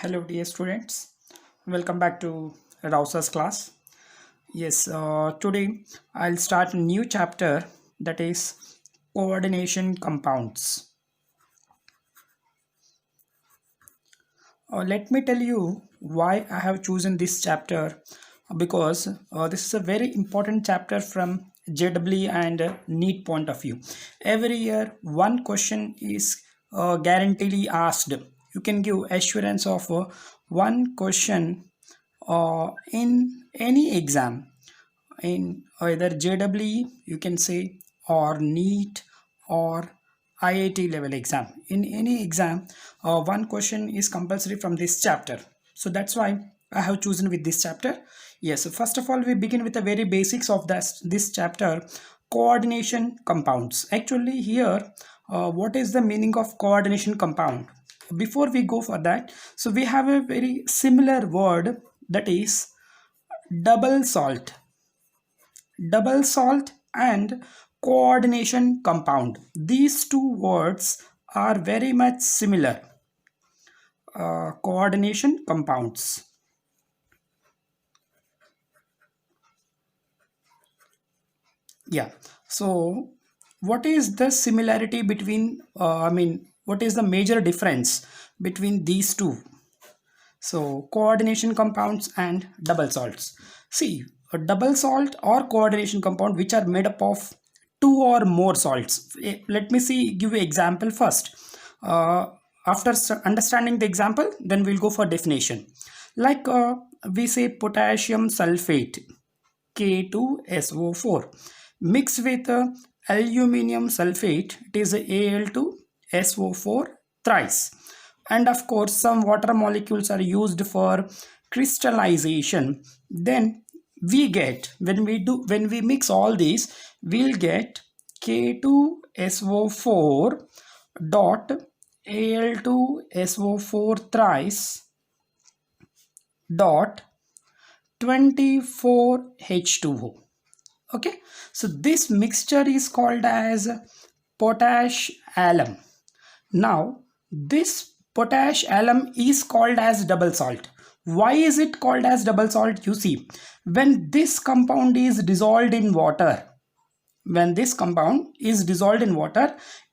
Hello, dear students. Welcome back to Rouser's class. Yes, today I'll start a new chapter that is coordination compounds. Let me tell you why I have chosen this chapter because this is a very important chapter from JEE and NEET point of view. Every year, one question is guaranteedly asked. You can give assurance of one question in any exam in either JEE you can say or NEET or IIT level exam. In any exam, one question is compulsory from this chapter. So that's why I have chosen with this chapter. Yes, so first of all, we begin with the very basics of this chapter, coordination compounds. Actually, here, what is the meaning of coordination compound? Before we go for that, so we have a very similar word that is double salt. Double salt and coordination compound, these two words are very much similar. Coordination compounds, yeah. So what is the similarity between what is the major difference between these two? So coordination compounds and double salts. See, a double salt or coordination compound which are made up of two or more salts. Let me see, give you example first. Uh, After understanding the example, then we'll go for definition. Like we say potassium sulfate, K2SO4, mixed with aluminium sulfate, it is Al2SO4 thrice. And of course, some water molecules are used for crystallization. Then we get, when we mix all these, we'll get K2SO4 dot Al2SO4 thrice dot 24H2O. Okay, so this mixture is called as potash alum. Now this potash alum is called as double salt. Why is it called as double salt? You see, when this compound is dissolved in water,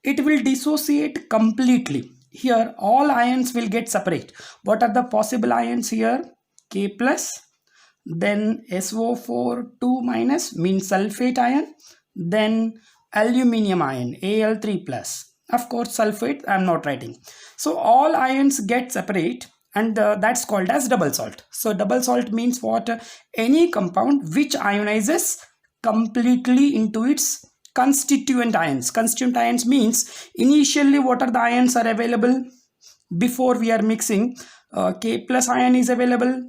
it will dissociate completely. Here all ions will get separate. What are the possible ions here? K plus, then SO4 2 minus means sulfate ion, then aluminium ion Al3 plus. Of course sulfate I am not writing. So all ions get separate, and that's called as double salt. So double salt means what? Any compound which ionizes completely into its constituent ions. Constituent ions means initially what are the ions are available before we are mixing. K plus ion is available,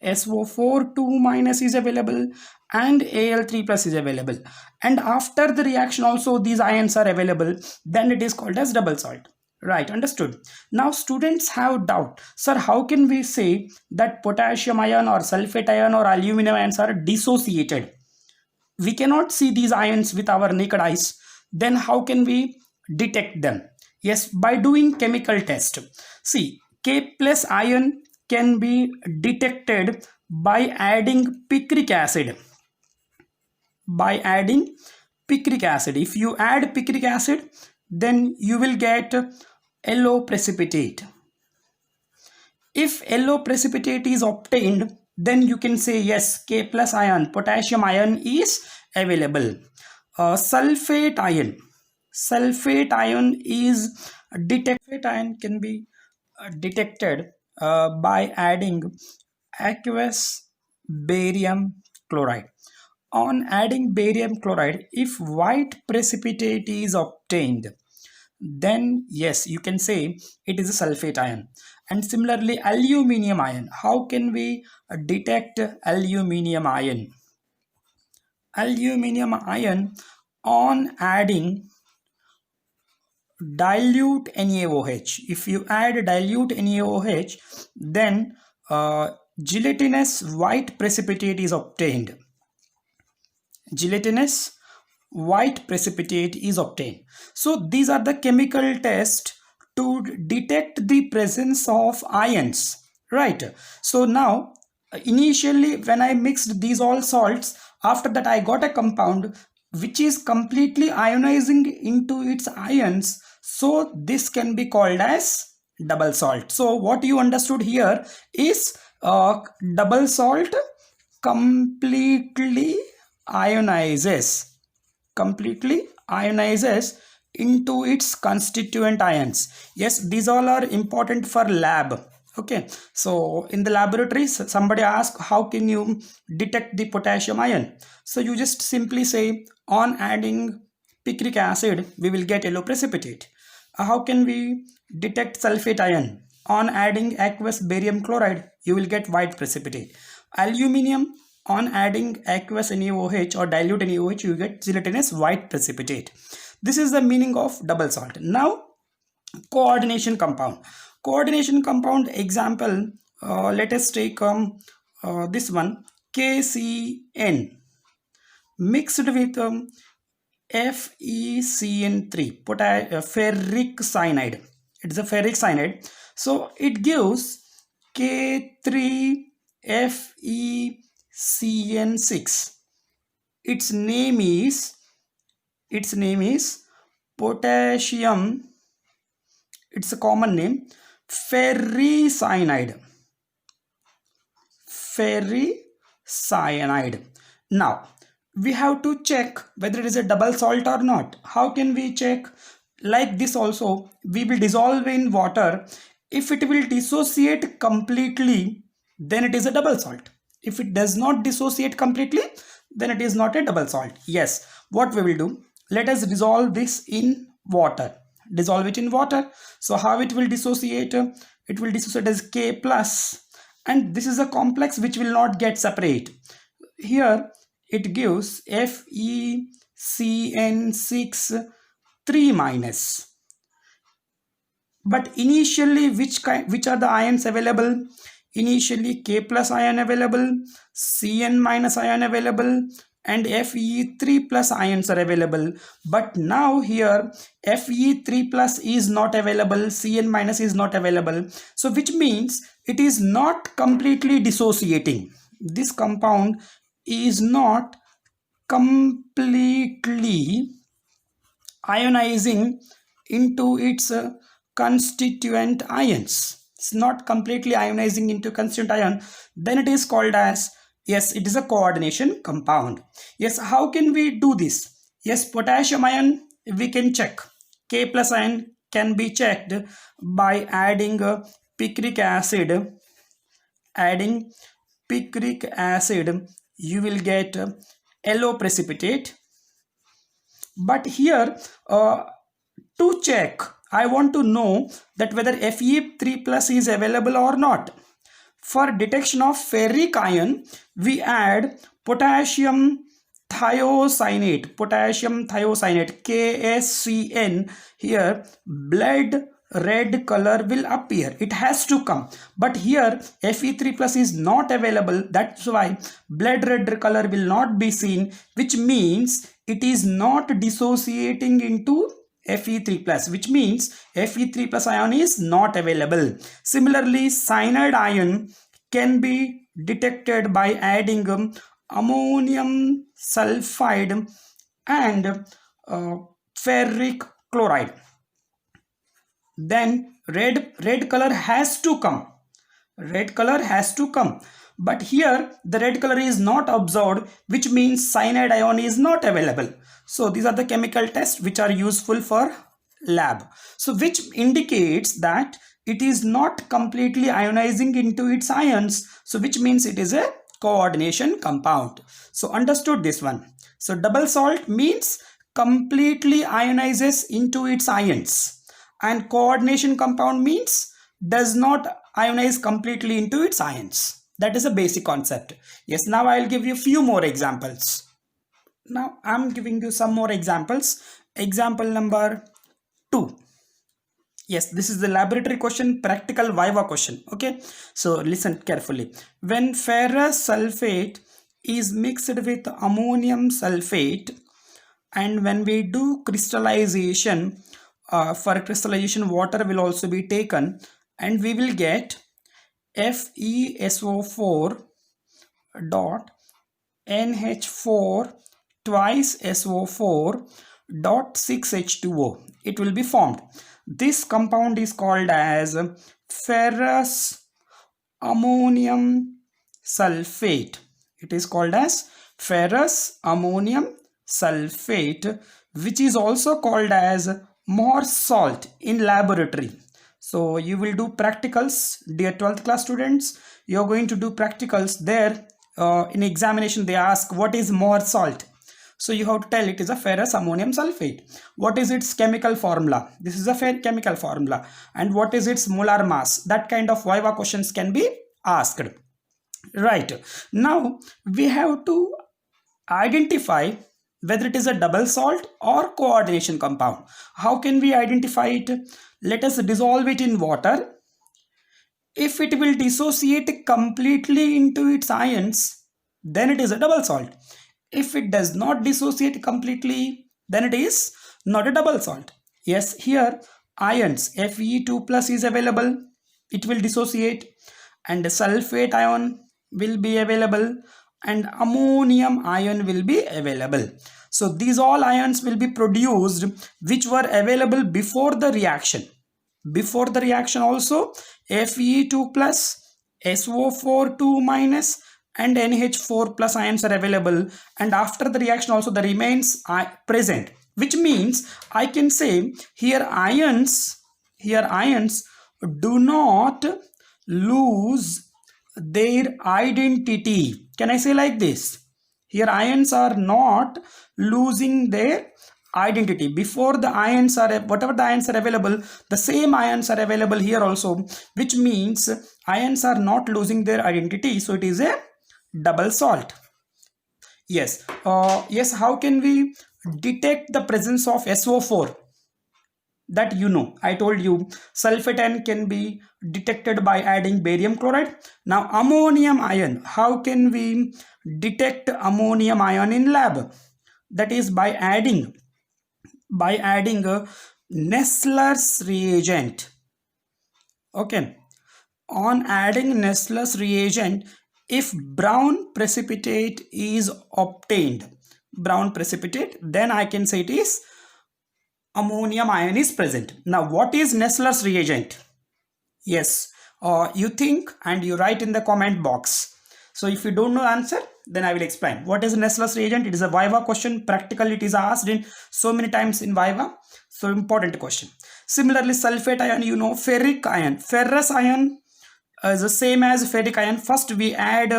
SO4 2 minus is available, and Al3 plus is available, and after the reaction also these ions are available, then it is called as double salt. Right, understood. Now students have doubt, sir, how can we say that potassium ion or sulfate ion or aluminum ions are dissociated? We cannot see these ions with our naked eyes. Then how can we detect them? Yes, by doing chemical test. See, K plus ion can be detected by adding picric acid. If you add picric acid, then you will get yellow precipitate. If yellow precipitate is obtained, then you can say yes, K plus ion, potassium ion is available. Sulfate ion is detected. Ion can be detected by adding aqueous barium chloride. On adding barium chloride, if white precipitate is obtained, then yes, you can say it is a sulfate ion. And similarly, aluminium ion. How can we detect aluminium ion? Aluminium ion, on adding dilute NaOH. If you add dilute NaOH, then gelatinous white precipitate is obtained. Gelatinous white precipitate is obtained. So these are the chemical tests to detect the presence of ions. right? So now initially when I mixed these all salts, after that I got a compound which is completely ionizing into its ions, so this can be called as double salt. So what you understood here is double salt completely ionizes into its constituent ions. Yes, these all are important for lab. Okay, so in the laboratory somebody asked how can you detect the potassium ion, so you just simply say on adding picric acid we will get yellow precipitate. How can we detect sulfate ion? On adding aqueous barium chloride you will get white precipitate. Aluminium, on adding aqueous NaOH or dilute NaOH you get gelatinous white precipitate. This is the meaning of double salt. Now coordination compound. Coordination compound example, let us take this one, KCN mixed with FeCN3, ferric cyanide. It's a ferric cyanide, so it gives K3FeCN6. Its name is potassium, it's a common name, ferricyanide. Now we have to check whether it is a double salt or not. How can we check? Like this also, we will dissolve in water. If it will dissociate completely, then it is a double salt. If it does not dissociate completely, then it is not a double salt. Yes, what we will do, let us dissolve this in water. Dissolve it in water. So how it will dissociate? It will dissociate as K plus, and this is a complex which will not get separate. Here it gives FeCN6 3 minus. But initially which are the ions available? Initially K plus ion available, Cn minus ion available, and Fe3 plus ions are available. But now here Fe3 plus is not available, Cn minus is not available, so which means it is not completely dissociating. This compound is not completely ionizing into its constituent ions. It's not completely ionizing into constituent ion, then it is called as, yes, it is a coordination compound. Yes, how can we do this? Yes, potassium ion we can check. K plus ion can be checked by adding picric acid. Adding picric acid you will get yellow precipitate. But here to check, I want to know that whether Fe3 plus is available or not. For detection of ferric ion, we add potassium thiocyanate, KSCN. Here blood red color will appear. It has to come, but here Fe3 plus is not available. That's why blood red color will not be seen, which means it is not dissociating into Fe3 plus, which means Fe3 plus ion is not available. Similarly, cyanide ion can be detected by adding ammonium sulfide and ferric chloride. Then red color has to come. But here the red color is not observed, which means cyanide ion is not available. So these are the chemical tests which are useful for lab. So which indicates that it is not completely ionizing into its ions, so which means it is a coordination compound. So understood this one. So double salt means completely ionizes into its ions, and coordination compound means does not ionize completely into its ions. That is a basic concept. Yes, now I'll give you a few more examples. Now I'm giving you some more examples. Example number 2. Yes, this is the laboratory question, practical viva question. Okay, so listen carefully. When ferrous sulfate is mixed with ammonium sulfate, and when we do crystallization, for crystallization water will also be taken, and we will get FeSO4 dot NH4 twice SO4 dot 6H2O. It will be formed. This compound is called as ferrous ammonium sulfate. It is called as ferrous ammonium sulfate, which is also called as Morse salt in laboratory. So you will do practicals, dear 12th class students. You are going to do practicals there. In examination they ask what is Morse salt. So you have to tell it is a ferrous ammonium sulfate. What is its chemical formula? This is a chemical formula. And what is its molar mass? That kind of viva questions can be asked. Right. Now we have to identify whether it is a double salt or coordination compound. How can we identify it? Let us dissolve it in water. If it will dissociate completely into its ions, then it is a double salt. If it does not dissociate completely, then it is not a double salt. Yes, here ions Fe2 plus is available. It will dissociate, and the sulfate ion will be available, and ammonium ion will be available. So these all ions will be produced which were available before the reaction. Before the reaction also Fe2 plus, SO4 2 minus and NH4 plus ions are available, and after the reaction also the remains are present, which means I can say here ions do not lose their identity. Can I say like this? Here ions are not losing their identity. Before the ions are, whatever the ions are available, the same ions are available here also, which means ions are not losing their identity. So it is a double salt. Yes. Yes, how can we detect the presence of SO4? That you know, I told you sulfate ion can be detected by adding barium chloride. Now ammonium ion, how can we detect ammonium ion in lab? That is by adding a Nessler's reagent. Okay, on adding Nessler's reagent, if brown precipitate is obtained, then I can say it is ammonium ion is present. Now what is Nessler's reagent? Yes, you think and you write in the comment box. So if you don't know answer, then I will explain. What is Nessler's reagent? It is a viva question. Practically it is asked in so many times in viva. So important question. Similarly, sulfate ion, you know, ferric ion. Ferrous ion is the same as ferric ion. First we add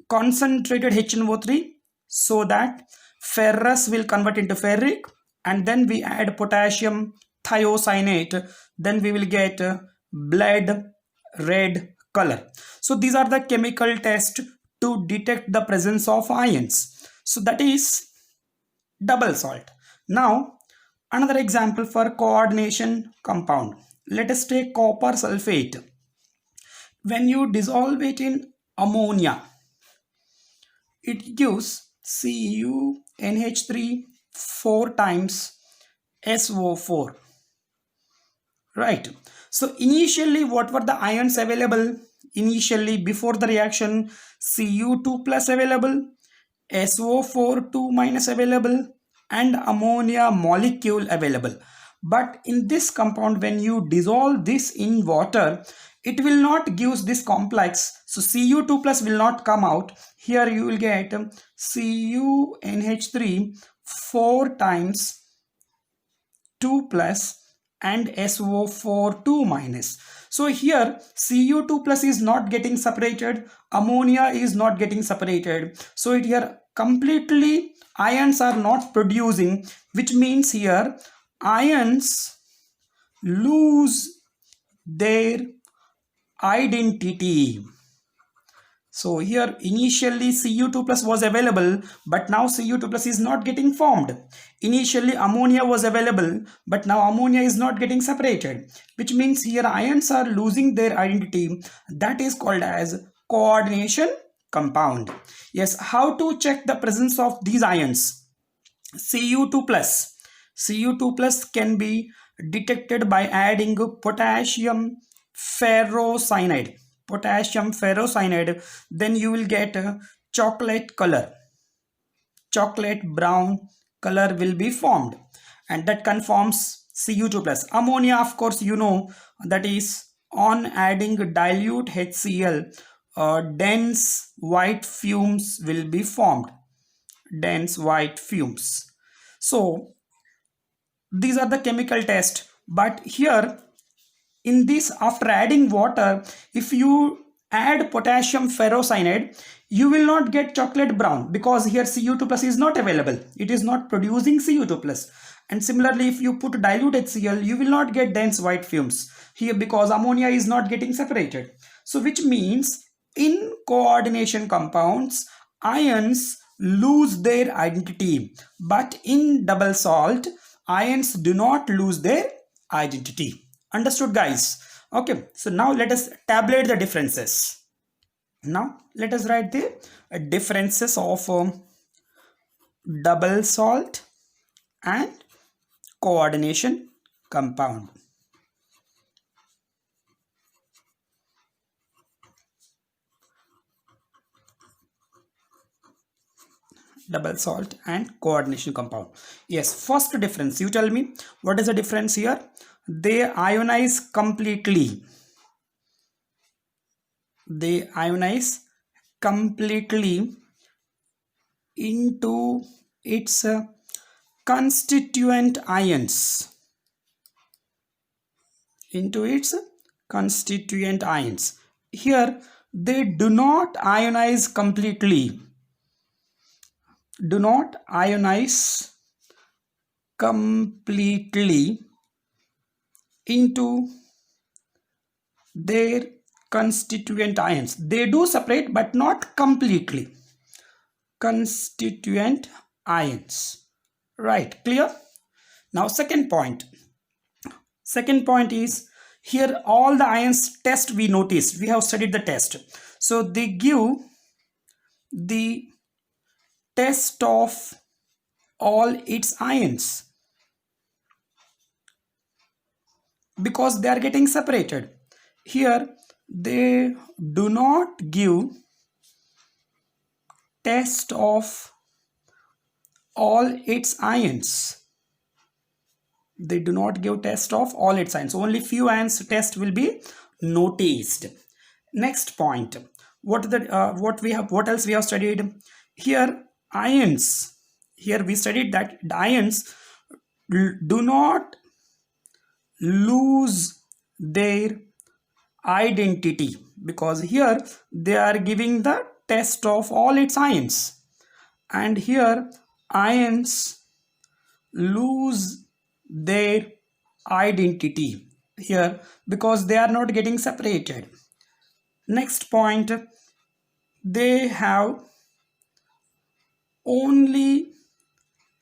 concentrated HNO3 so that ferrous will convert into ferric, and then we add potassium thiocyanate, then we will get blood red color. So these are the chemical tests to detect the presence of ions. So that is double salt. Now another example for coordination compound. Let us take copper sulfate. When you dissolve it in ammonia, it gives CuNH3 4 times SO4. Right. So initially what were the ions available? Initially before the reaction, Cu2 plus available, SO4 2 minus available, and ammonia molecule available. But in this compound, when you dissolve this in water, it will not give this complex. So Cu2 plus will not come out. Here you will get CuNH3 4 times 2 plus and SO4 2 minus. So here Cu2 plus is not getting separated, ammonia is not getting separated. So it here completely ions are not producing, which means here ions lose their identity. So here initially Cu2 plus was available, but now Cu2 plus is not getting formed. Initially ammonia was available, but now ammonia is not getting separated, which means here ions are losing their identity. That is called as coordination compound. Yes, how to check the presence of these ions? Cu2 plus can be detected by adding potassium ferrocyanide. potassium ferrocyanide, then you will get a chocolate color. Chocolate brown color will be formed, and that conforms Cu2 plus. Ammonia, of course, you know, that is on adding dilute HCl, dense white fumes will be formed. Dense white fumes. So these are the chemical test. But here in this, after adding water, if you add potassium ferrocyanide, you will not get chocolate brown, because here Cu2 plus is not available. It is not producing Cu2 plus. And similarly, if you put dilute HCl, you will not get dense white fumes here, because ammonia is not getting separated. So which means in coordination compounds, ions lose their identity, but in double salt, ions do not lose their identity. Understood, guys? Okay, so now let us tabulate the differences. Now let us write the differences of double salt and coordination compound. Double salt and coordination compound. Yes, first difference, you tell me what is the difference here? They ionize completely. They ionize completely into its constituent ions. Into its constituent ions. Here they do not ionize completely. Do not ionize completely into their constituent ions. They do separate, but not completely. Constituent ions. Right, clear? Now second point. Second point is, here all the ions test we noticed. We have studied the test. So they give the test of all its ions, because they are getting separated. Here they do not give test of all its ions. They do not give test of all its ions. Only few ions test will be noticed. Next point. What else we have studied? Here ions. Here we studied that the ions do not lose their identity, because here they are giving the test of all its ions, and here ions lose their identity here, because they are not getting separated. Next point, they have only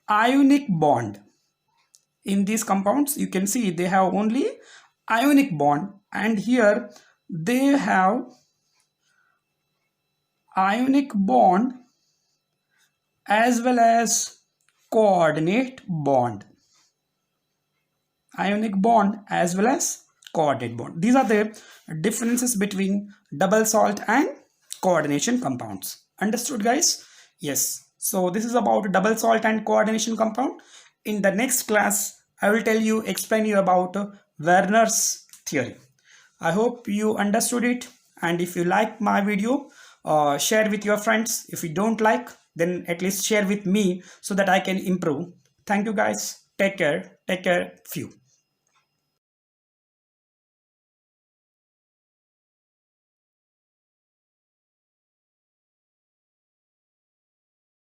ionic bond. In these compounds you can see they have only ionic bond, and here they have ionic bond as well as coordinate bond. Ionic bond as well as coordinate bond. These are the differences between double salt and coordination compounds. Understood, guys? Yes. So this is about double salt and coordination compound. In the next class, I will explain you about Werner's theory. I hope you understood it, and if you like my video, share with your friends. If you don't like, then at least share with me so that I can improve. Thank you, guys. Take care. Take care. Few.